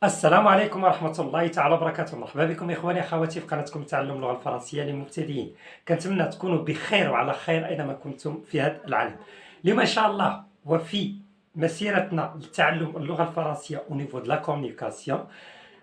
السلام عليكم ورحمة الله تعالى وبركاته. مرحبا بكم إخواني أخواتي في قناتكم تعلم اللغة الفرنسية للمبتدئين. كنتمنى تكونوا بخير وعلى خير أينما كنتم في هذا العالم. اليوم إن شاء الله وفي مسيرتنا لتعلم اللغة الفرنسية au niveau de la communication.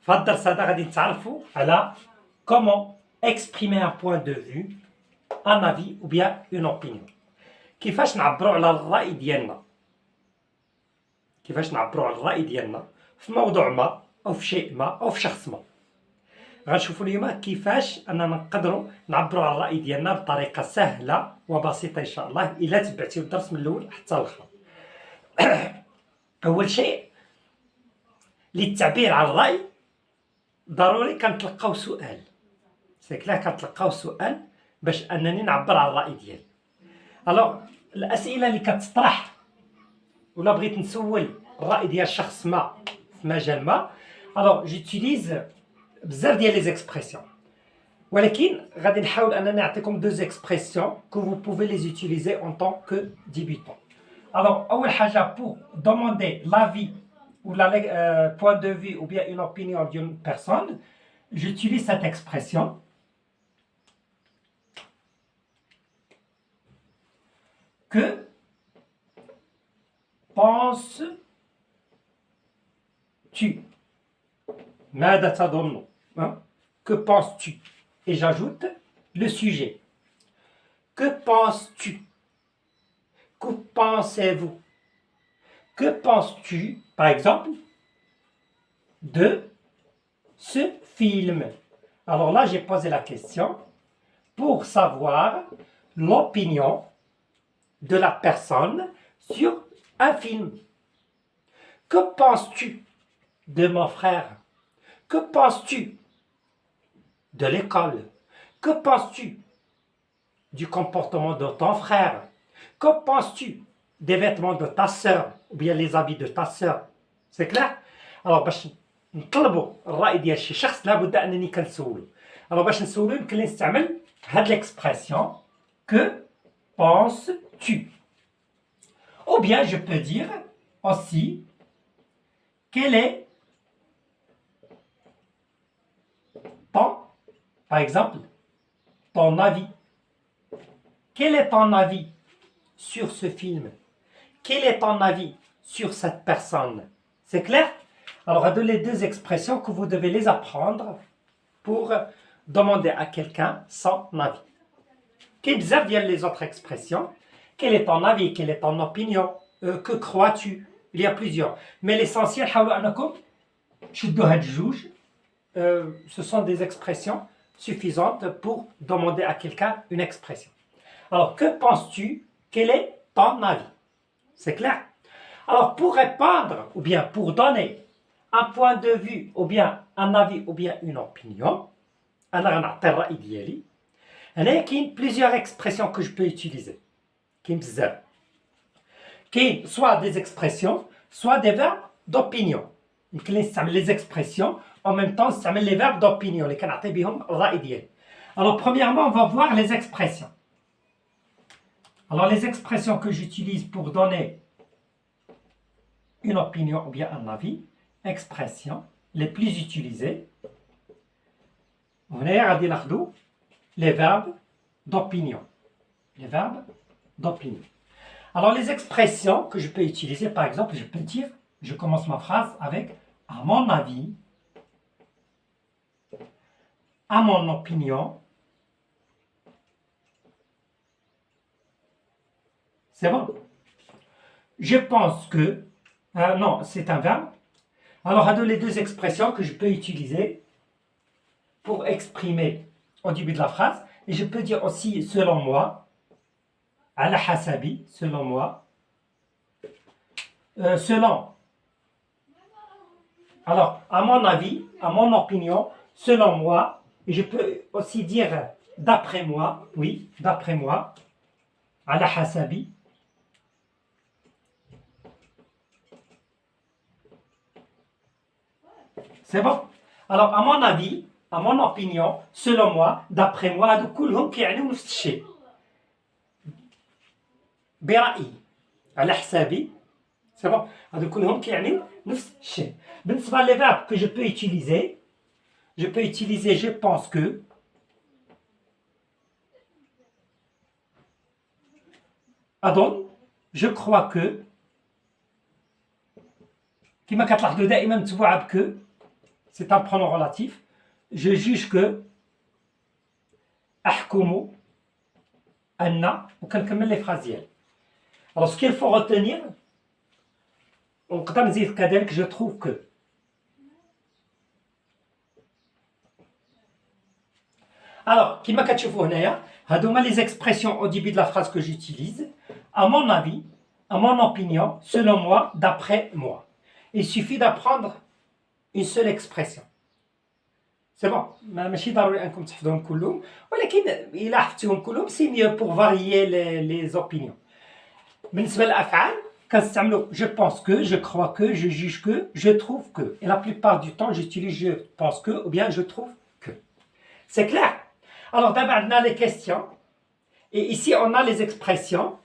في هذا الدرس هذا غادي نتعرفوا على comment exprimer un point de vue, un avis ou bien une opinion. كيفاش نعبروا على الرأي ديالنا. كيفاش نعبروا على الرأي ديالنا في موضوع ما او في شيء ما او في شخص ما. غنشوفوا اليوم كيفاش اننا نقدروا نعبروا على الراي ديالنا بطريقه سهله وبسيطه ان شاء الله الا تبعتيو الدرس من الاول حتى الاخر. اول شيء للتعبير عن الراي ضروري كنتلقاو سؤال. سيكلا كنتلقاو سؤال باش انني نعبر على الراي ديالي. الوغ الاسئله اللي كتطرح ولا بغيت نسول الراي ديال شخص ما في مجال ما، الوغ جوتيليز بزاف ديال لي زيكسبرسيون، ولكن غادي نحاول انني نعطيكم دو زيكسبرسيون كو فو بوفي لي زوتيليزي اون طون كو ديبيتون. الوغ اول حاجه بور دوموندي لافي ou la point de vue ou bien une opinion d'une personne, j'utilise cette expression. Que penses-tu? ماذا تظن? Que penses-tu? Et j'ajoute le sujet. Que penses-tu? Que pensez-vous? Que penses-tu, par exemple, de ce film? Alors là, j'ai posé la question pour savoir l'opinion de la personne sur un film. Que penses-tu de mon frère? Que penses-tu de l'école? Que penses-tu du comportement de ton frère? Que penses-tu des vêtements de ta sœur ou bien les habits de ta sœur? C'est clair? Alors باش نطلبوا الرأي ديال شي شخص لابد انني كنسولو. alors باش نسولو يمكن لي نستعمل هاد l'expression que penses-tu? ou bien je peux dire aussi quel est ton, par exemple, ton avis. Quel est ton avis sur ce film? Quel est ton avis sur cette personne? C'est clair? Alors, à les deux expressions que vous devez les apprendre pour demander à quelqu'un son avis. Quelles sont les autres expressions? Quel est ton avis? Quelle est ton opinion? Que crois-tu? Il y a plusieurs. Mais l'essentiel, ce sont des expressions suffisantes pour demander à quelqu'un une expression. Alors, que penses-tu? Quel est ton avis? C'est clair? Alors, pour répondre, ou bien pour donner un point de vue, ou bien un avis, ou bien une opinion, il y a plusieurs expressions que je peux utiliser. Soit des expressions, soit des verbes d'opinion. Les expressions, en même temps, ça met les verbes d'opinion. Alors, premièrement, on va voir les expressions. Alors, les expressions que j'utilise pour donner une opinion ou bien un avis, expressions les plus utilisées, les verbes d'opinion. Les verbes d'opinion. Alors, les expressions que je peux utiliser, par exemple, je peux dire, je commence ma phrase avec « à mon avis », à mon opinion. C'est bon? Je pense que... non, c'est un verbe. Alors, les deux expressions que je peux utiliser pour exprimer au début de la phrase. Et je peux dire aussi « selon moi », « ala hasabi », selon moi. Selon. Alors, à mon avis, à mon opinion, selon moi. Et je peux aussi dire d'après moi, oui, d'après moi, ala hasabi. C'est bon? Alors, à mon avis, à mon opinion, selon moi, d'après moi, هادو كلهم كيعنيو نفس الشيء. برأيي، على حسابي. C'est bon? هادو كلهم كيعنيو نفس الشيء. بالنسبة les verbes que je peux utiliser je pense que, أظن, je crois que, كما كتلاحظوا دائما متبوعة بك, c'est un pronom relatif, je juge que, أحكم أن, وكنكمل les phrases ديالي. Alors ce qu'il faut retenir, ونقدر نزيد كذلك je trouve que. Alors, كما كتشوفوا هنايا, هادو هما les expressions au début de la phrase que j'utilise. À mon avis, à mon opinion, selon moi, d'après moi. Il suffit d'apprendre une seule expression. C'est bon, ماشي ضروري انكم تحفظوهم كلهم, ولكن إلا حفظتيهم كلهم c'est mieux pour varier les opinions. بالنسبة للأفعال كنستعملوا je pense que, je crois que, je juge que, je trouve que. Et la plupart du temps j'utilise je pense que ou bien je trouve que. C'est clair? Alors d'abord on a les questions et ici on a les expressions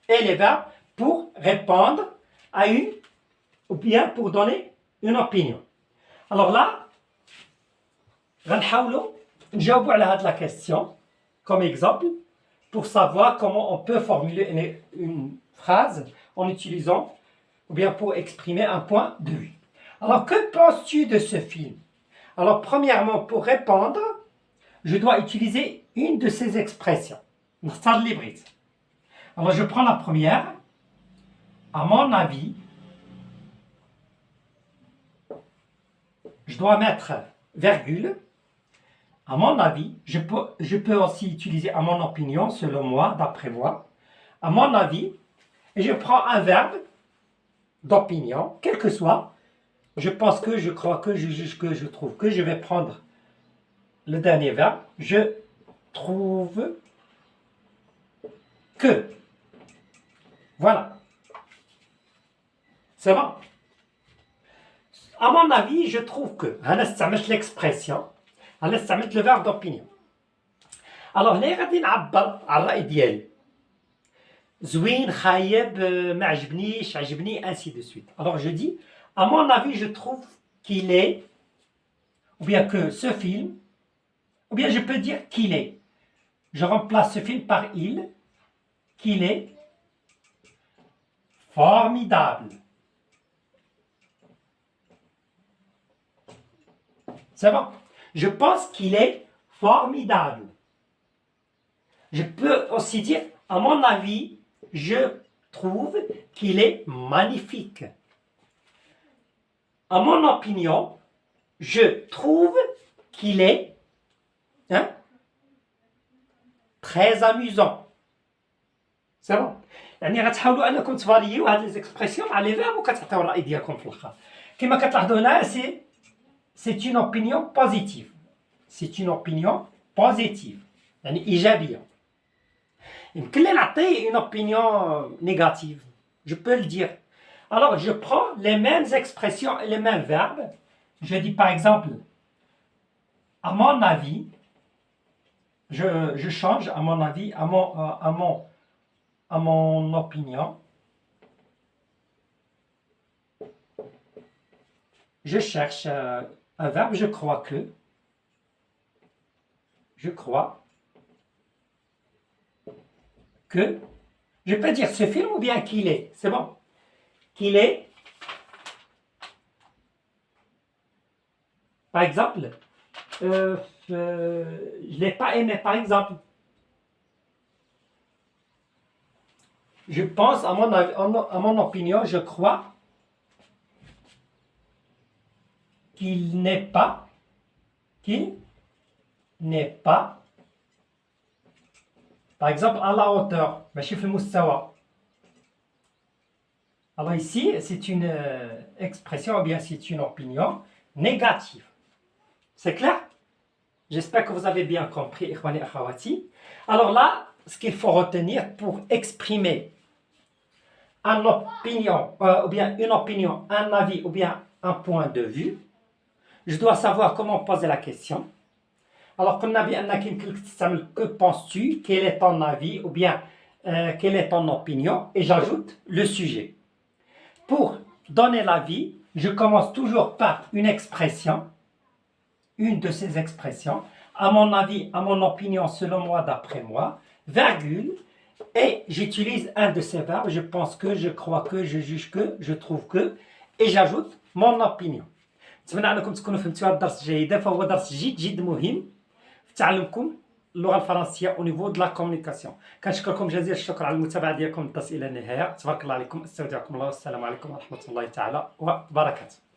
et les verbes pour répondre à une ou bien pour donner une opinion. Alors là غنحاولوا نجاوبوا على هاد la question comme exemple pour savoir comment on peut formuler une phrase en utilisant ou bien pour exprimer un point de vue. Alors que penses-tu de ce film? Alors premièrement pour répondre je dois utiliser une de ces expressions. نختار اللي بغيت. Alors je prends la première. À mon avis, je dois mettre virgule. À mon avis, je peux aussi utiliser à mon opinion, selon moi, d'après moi. À mon avis, et je prends un verbe d'opinion, quel que soit. Je pense que, je crois que, je juge que, je trouve que. Je vais prendre le dernier verbe. Je trouve que. Voilà. C'est bon. À mon avis, je trouve que. أنا استعملت l'expression. أنا استعملت le verbe d'opinion. Alors هنا غادي نعبر على الرأي ديالي. زوين, خايب, ما عجبنيش, عجبني, ainsi de suite. Alors je dis, à mon avis, je trouve qu'il est, ou bien que ce film, ou bien je peux dire qu'il est. Je remplace ce film par il, qu'il est formidable. C'est bon. Je pense qu'il est formidable. Je peux aussi dire, à mon avis, je trouve qu'il est magnifique. À mon opinion, je trouve qu'il est très amusant. C'est bon. يعني غتحاولوا انكم تفاريو هاد لي زيكسبرسيون مع لي فيرب وكتعطيو الراي ديالكم في الاخر. كما كتلاحظوا هنا c'est une opinion positive. C'est une opinion positive. يعني إيجابية. يمكن لي نعطي une opinion négative. Je peux le dire. Alors je prends les mêmes expressions et les mêmes verbes. Je dis par exemple, à mon avis, je change à mon avis, à mon opinion. Je cherche un verbe, je crois que. Je crois que. Je peux dire ce film ou bien qu'il est. C'est bon. Qu'il est. Par exemple, je ne l'ai pas aimé, par exemple. Je pense, à mon opinion, je crois qu'il n'est pas, par exemple, à la hauteur. ماشي في المستوى. Alors ici, c'est une expression, ou bien c'est une opinion négative. C'est clair? J'espère que vous avez bien compris, ikhwani et akhawati. Alors là, ce qu'il faut retenir pour exprimer une opinion, ou bien une opinion, un avis, ou bien un point de vue, je dois savoir comment poser la question. Alors, comme on a dit, que penses-tu? Quel est ton avis? Ou bien, quelle est ton opinion? Et j'ajoute le sujet. Pour donner l'avis, je commence toujours par une expression, une de ces expressions, à mon avis, à mon opinion, selon moi, d'après moi, virgule, et j'utilise un de ces verbes, je pense que, je crois que, je juge que, je trouve que, et j'ajoute mon opinion. نتمنى انكم تكونوا فهمتوا هذا الدرس جيدا، فهو درس جد مهم في تعلمكم اللغه الفرنسيه او نيفو دو لا كومونيكاسيون. كنشكركم جزيل الشكر على المتابعه ديالكم الدرس الى النهايه. تبارك الله عليكم، استودعكم الله، والسلام عليكم ورحمه الله تعالى وبركاته.